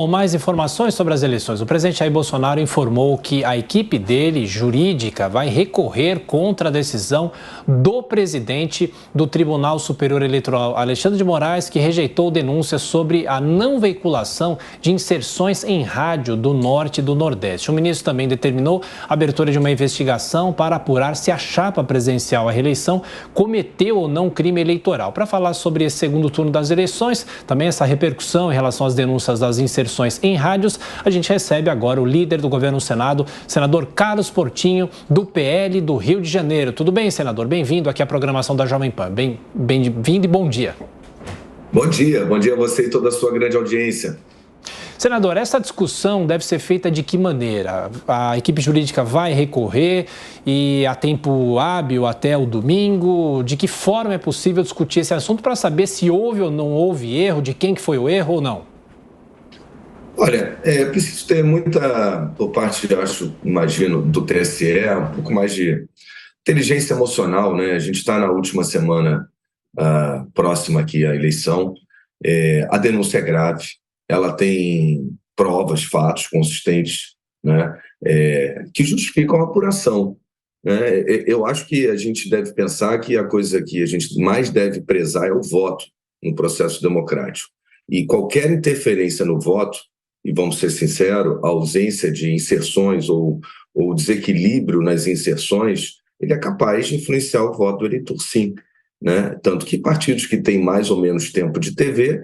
Com mais informações sobre as eleições, o presidente Jair Bolsonaro informou que a equipe dele, jurídica, vai recorrer contra a decisão do presidente do Tribunal Superior Eleitoral, Alexandre de Moraes, que rejeitou denúncias sobre a não veiculação de inserções em rádio do Norte e do Nordeste. O ministro também determinou a abertura de uma investigação para apurar se a chapa presidencial à reeleição cometeu ou não crime eleitoral. Para falar sobre esse segundo turno das eleições, também essa repercussão em relação às denúncias das inserções em rádios, a gente recebe agora o líder do governo no Senado, senador Carlos Portinho, do PL do Rio de Janeiro. Tudo bem, senador? Bem-vindo aqui à programação da Jovem Pan. Bem-vindo e bom dia. Bom dia a você e toda a sua grande audiência. Senador, essa discussão deve ser feita de que maneira? A equipe jurídica vai recorrer e há tempo hábil até o domingo? De que forma é possível discutir esse assunto para saber se houve ou não houve erro, de quem que foi o erro ou não? Olha, preciso ter muita, por parte, imagino, do TSE, um pouco mais de inteligência emocional, né? A gente está na última semana próxima aqui à eleição. A denúncia é grave, ela tem provas, fatos consistentes, né? Que justificam a apuração, né? Eu acho que a gente deve pensar que a coisa que a gente mais deve prezar é o voto no processo democrático. E qualquer interferência no voto, e vamos ser sinceros, a ausência de inserções ou desequilíbrio nas inserções, ele é capaz de influenciar o voto do eleitor, sim, né? Tanto que partidos que têm mais ou menos tempo de TV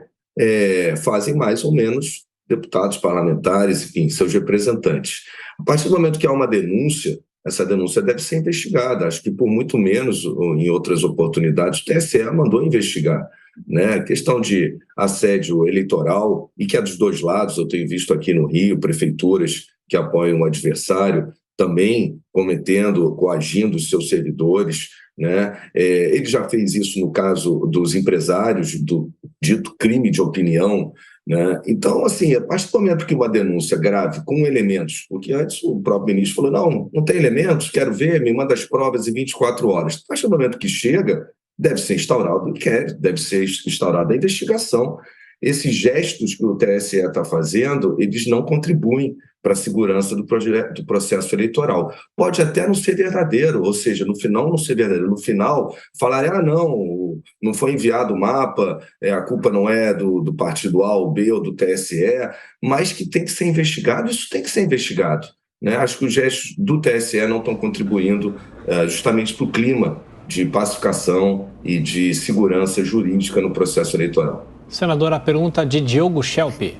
fazem mais ou menos deputados, parlamentares, enfim, seus representantes. A partir do momento que há uma denúncia, essa denúncia deve ser investigada. Acho que por muito menos, em outras oportunidades, o TSE mandou investigar, né? Questão de assédio eleitoral, e que é dos dois lados. Eu tenho visto aqui no Rio prefeituras que apoiam o adversário também coagindo os seus servidores, né? Ele já fez isso no caso dos empresários do dito crime de opinião, né? Então, assim, a partir do momento que uma denúncia grave com elementos, porque antes o próprio ministro falou, não tem elementos, quero ver, me manda as provas em 24 horas. A partir do momento que chega, deve ser instaurado o inquérito, deve ser instaurada a investigação. Esses gestos que o TSE está fazendo, eles não contribuem para a segurança do processo eleitoral. Pode até não ser verdadeiro, ou seja, no final não ser verdadeiro. No final, falar, não foi enviado o mapa, a culpa não é do partido A ou B ou do TSE, mas que tem que ser investigado, isso tem que ser investigado, né? Acho que os gestos do TSE não estão contribuindo justamente para o clima de pacificação e de segurança jurídica no processo eleitoral. Senador, a pergunta de Diogo Schelp.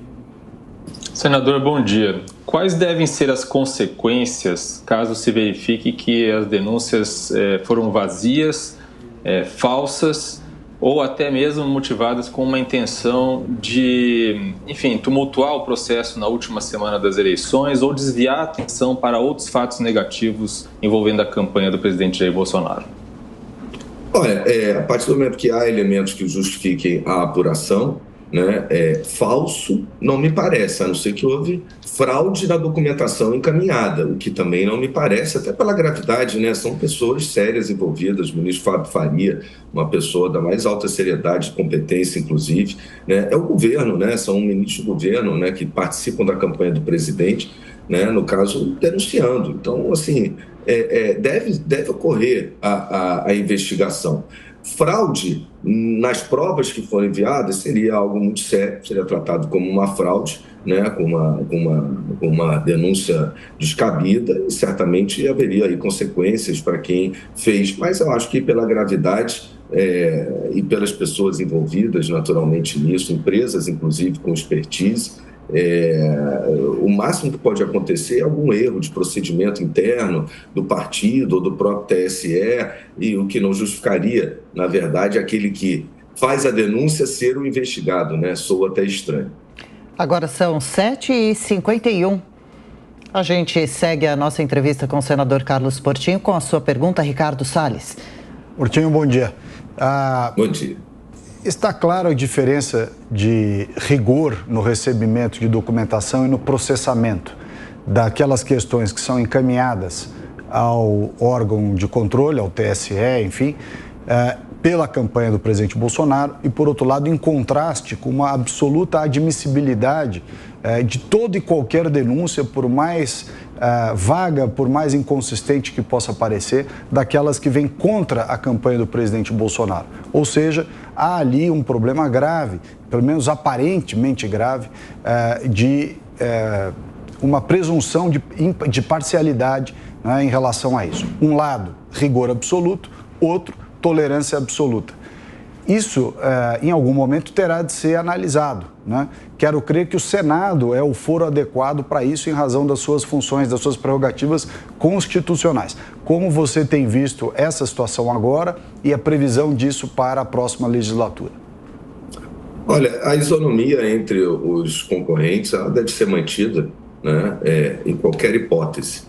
Senador, bom dia. Quais devem ser as consequências caso se verifique que as denúncias foram vazias, falsas ou até mesmo motivadas com uma intenção de, enfim, tumultuar o processo na última semana das eleições ou desviar a atenção para outros fatos negativos envolvendo a campanha do presidente Jair Bolsonaro? Olha, a partir do momento que há elementos que justifiquem a apuração, né, falso não me parece, a não ser que houve fraude na documentação encaminhada, o que também não me parece, até pela gravidade, né? São pessoas sérias envolvidas, o ministro Fábio Faria, uma pessoa da mais alta seriedade e competência, inclusive, né? É o governo, né? São ministros do governo, né, que participam da campanha do presidente, né, no caso, denunciando. Então, assim, deve ocorrer a investigação. Fraude nas provas que foram enviadas seria algo muito sério, seria tratado como uma fraude, né, com uma denúncia descabida, e certamente haveria aí consequências para quem fez. Mas eu acho que pela gravidade e pelas pessoas envolvidas naturalmente nisso, empresas inclusive com expertise, o máximo que pode acontecer é algum erro de procedimento interno do partido ou do próprio TSE, e o que não justificaria, na verdade, aquele que faz a denúncia ser o investigado, né? Soa até estranho. Agora são 7h51. A gente segue a nossa entrevista com o senador Carlos Portinho com a sua pergunta, Ricardo Salles. Portinho, bom dia. Bom dia. Está clara a diferença de rigor no recebimento de documentação e no processamento daquelas questões que são encaminhadas ao órgão de controle, ao TSE, enfim, pela campanha do presidente Bolsonaro e, por outro lado, em contraste com uma absoluta admissibilidade de toda e qualquer denúncia, por mais vaga, por mais inconsistente que possa parecer, daquelas que vêm contra a campanha do presidente Bolsonaro. Ou seja, há ali um problema grave, pelo menos aparentemente grave, de uma presunção de parcialidade, né, em relação a isso. Um lado, rigor absoluto, outro, tolerância absoluta. Isso, em algum momento, terá de ser analisado, né? Quero crer que o Senado é o foro adequado para isso, em razão das suas funções, das suas prerrogativas constitucionais. Como você tem visto essa situação agora e a previsão disso para a próxima legislatura? Olha, a isonomia entre os concorrentes, ela deve ser mantida, né, em qualquer hipótese.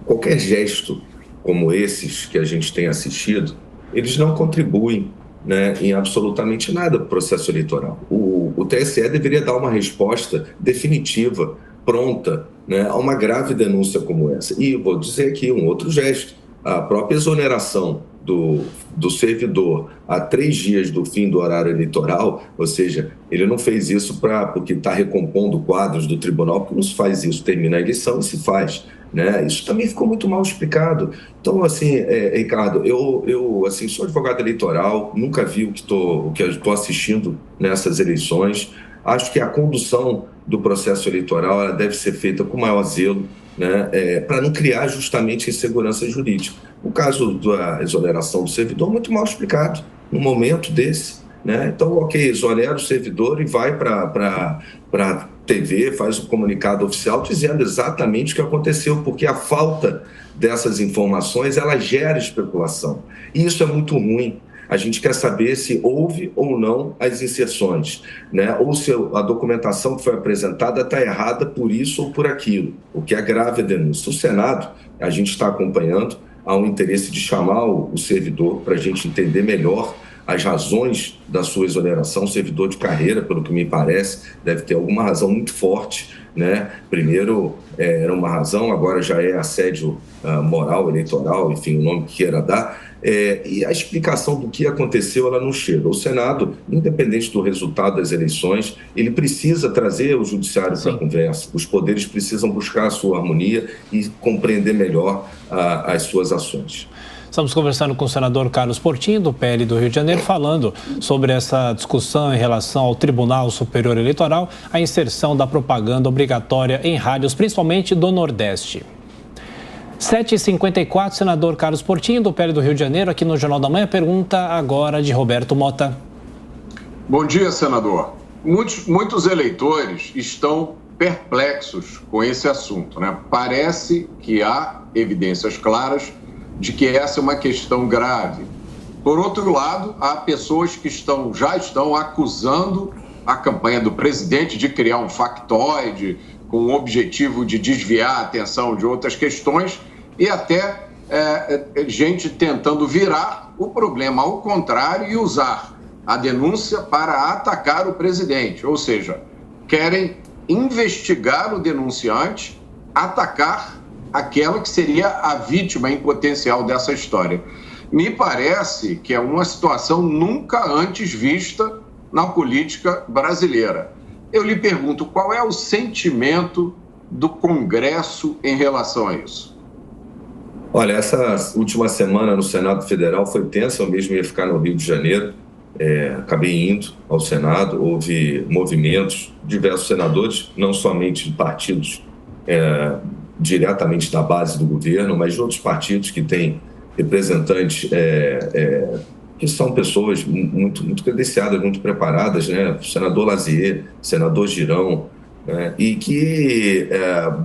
Qualquer gesto como esses que a gente tem assistido, eles não contribuem, né, em absolutamente nada para o processo eleitoral. O TSE deveria dar uma resposta definitiva, pronta, né, a uma grave denúncia como essa. E vou dizer aqui um outro gesto, a própria exoneração do servidor a 3 dias do fim do horário eleitoral, ou seja, ele não fez isso porque está recompondo quadros do tribunal, porque não se faz isso, termina a eleição e se faz, né? Isso também ficou muito mal explicado. Então, assim, Ricardo, eu assim, sou advogado eleitoral, nunca vi o que eu estou assistindo nessas eleições. Acho que a condução do processo eleitoral ela deve ser feita com maior zelo, né, para não criar justamente insegurança jurídica. O caso da exoneração do servidor, muito mal explicado, num momento desse, né? Então, ok, exonera o servidor e vai para a TV, faz o comunicado oficial dizendo exatamente o que aconteceu, porque a falta dessas informações, ela gera especulação. E isso é muito ruim. A gente quer saber se houve ou não as inserções, né? Ou se a documentação que foi apresentada está errada por isso ou por aquilo, o que é grave a denúncia. O Senado, a gente está acompanhando, há um interesse de chamar o servidor para a gente entender melhor as razões da sua exoneração. O servidor de carreira, pelo que me parece, deve ter alguma razão muito forte, né? Primeiro era uma razão, agora já é assédio moral, eleitoral, enfim, o nome que queira dar. E a explicação do que aconteceu, ela não chega. O Senado, independente do resultado das eleições, ele precisa trazer o judiciário para a conversa. Os poderes precisam buscar a sua harmonia e compreender melhor as suas ações. Estamos conversando com o senador Carlos Portinho, do PL do Rio de Janeiro, falando sobre essa discussão em relação ao Tribunal Superior Eleitoral, a inserção da propaganda obrigatória em rádios, principalmente do Nordeste. 7h54, senador Carlos Portinho, do PL do Rio de Janeiro, aqui no Jornal da Manhã. Pergunta agora de Roberto Mota. Bom dia, senador. Muitos eleitores estão perplexos com esse assunto, né? Parece que há evidências claras de que essa é uma questão grave. Por outro lado, há pessoas que já estão acusando a campanha do presidente de criar um factoide com o objetivo de desviar a atenção de outras questões e até gente tentando virar o problema ao contrário e usar a denúncia para atacar o presidente. Ou seja, querem investigar o denunciante, atacar aquela que seria a vítima em potencial dessa história. Me parece que é uma situação nunca antes vista na política brasileira. Eu lhe pergunto, qual é o sentimento do Congresso em relação a isso? Olha, essa última semana no Senado Federal foi tensa, eu mesmo ia ficar no Rio de Janeiro, acabei indo ao Senado, houve movimentos, diversos senadores, não somente de partidos diretamente da base do governo, mas de outros partidos que têm representantes que são pessoas muito credenciadas, muito preparadas, né? O senador Lazier, senador Girão, né? E que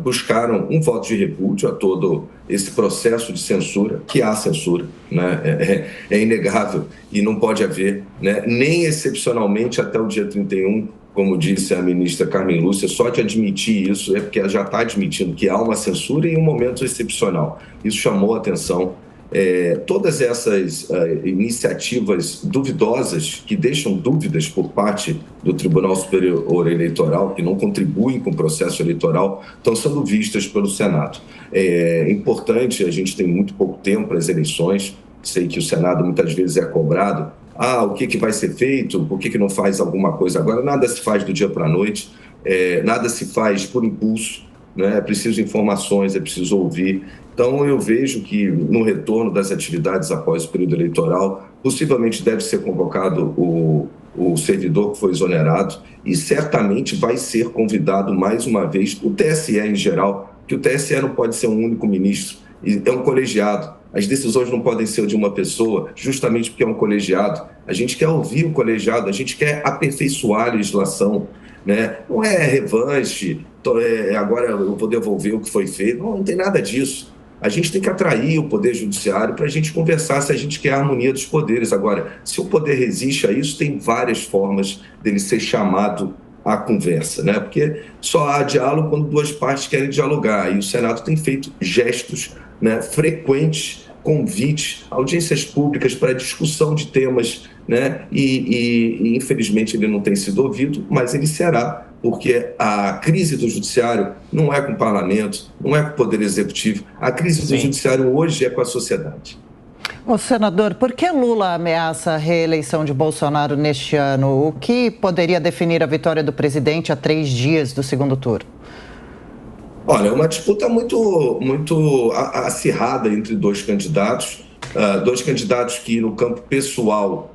buscaram um voto de repúdio a todo esse processo de censura, que há censura, né? É inegável e não pode haver, né? Nem excepcionalmente até o dia 31, como disse a ministra Carmen Lúcia, só de admitir isso é porque ela já está admitindo que há uma censura em um momento excepcional. Isso chamou a atenção. Todas essas iniciativas duvidosas, que deixam dúvidas por parte do Tribunal Superior Eleitoral, que não contribuem com o processo eleitoral, estão sendo vistas pelo Senado. É importante, a gente tem muito pouco tempo para as eleições, sei que o Senado muitas vezes é cobrado, o que vai ser feito, por que não faz alguma coisa agora? Nada se faz do dia para a noite. nada se faz por impulso, né? É preciso informações, é preciso ouvir. Então, eu vejo que no retorno das atividades após o período eleitoral, possivelmente deve ser convocado o servidor que foi exonerado e certamente vai ser convidado mais uma vez o TSE em geral, que o TSE não pode ser um único ministro, é um colegiado. As decisões não podem ser de uma pessoa, justamente porque é um colegiado. A gente quer ouvir o colegiado, a gente quer aperfeiçoar a legislação, né? Não é revanche, agora eu vou devolver o que foi feito, não tem nada disso. A gente tem que atrair o Poder Judiciário para a gente conversar se a gente quer a harmonia dos poderes. Agora, se o poder resiste a isso, tem várias formas dele ser chamado à conversa, né? Porque só há diálogo quando duas partes querem dialogar. E o Senado tem feito gestos, né, frequentes, convites, audiências públicas para discussão de temas, né? E infelizmente ele não tem sido ouvido, mas ele será, porque a crise do judiciário não é com o parlamento, não é com o poder executivo, a crise do judiciário hoje é com a sociedade. Ô, senador, por que Lula ameaça a reeleição de Bolsonaro neste ano? O que poderia definir a vitória do presidente a 3 dias do segundo turno? Olha, é uma disputa muito acirrada entre dois candidatos que no campo pessoal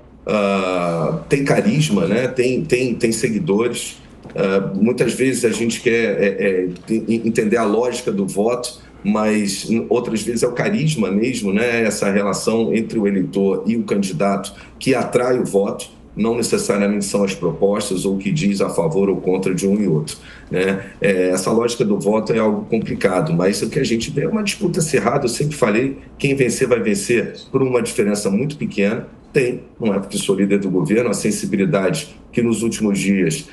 têm carisma, né? Tem seguidores. Muitas vezes a gente quer entender a lógica do voto, mas outras vezes é o carisma mesmo, né? Essa relação entre o eleitor e o candidato que atrai o voto. Não necessariamente são as propostas ou o que diz a favor ou contra de um e outro, né? Essa lógica do voto é algo complicado, mas o que a gente vê é uma disputa acirrada. Eu sempre falei, quem vencer vai vencer por uma diferença muito pequena. Não é porque sou líder do governo, a sensibilidade que nos últimos dias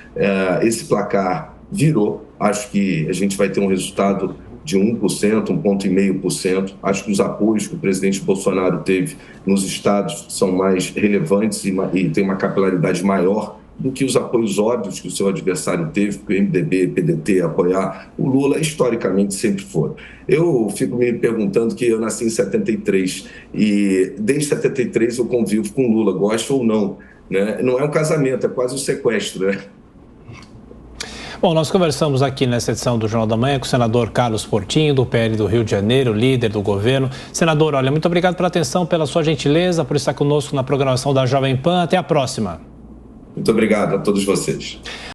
esse placar virou. Acho que a gente vai ter um resultado de 1%, 1,5%. Acho que os apoios que o presidente Bolsonaro teve nos estados são mais relevantes e tem uma capilaridade maior do que os apoios óbvios que o seu adversário teve, que o MDB, PDT apoiar o Lula, historicamente sempre foram. Eu fico me perguntando que eu nasci em 73 e desde 73 eu convivo com o Lula, gosto ou não, né? Não é um casamento, é quase um sequestro, né? Bom, nós conversamos aqui nessa edição do Jornal da Manhã com o senador Carlos Portinho, do PL do Rio de Janeiro, líder do governo. Senador, olha, muito obrigado pela atenção, pela sua gentileza, por estar conosco na programação da Jovem Pan. Até a próxima. Muito obrigado a todos vocês.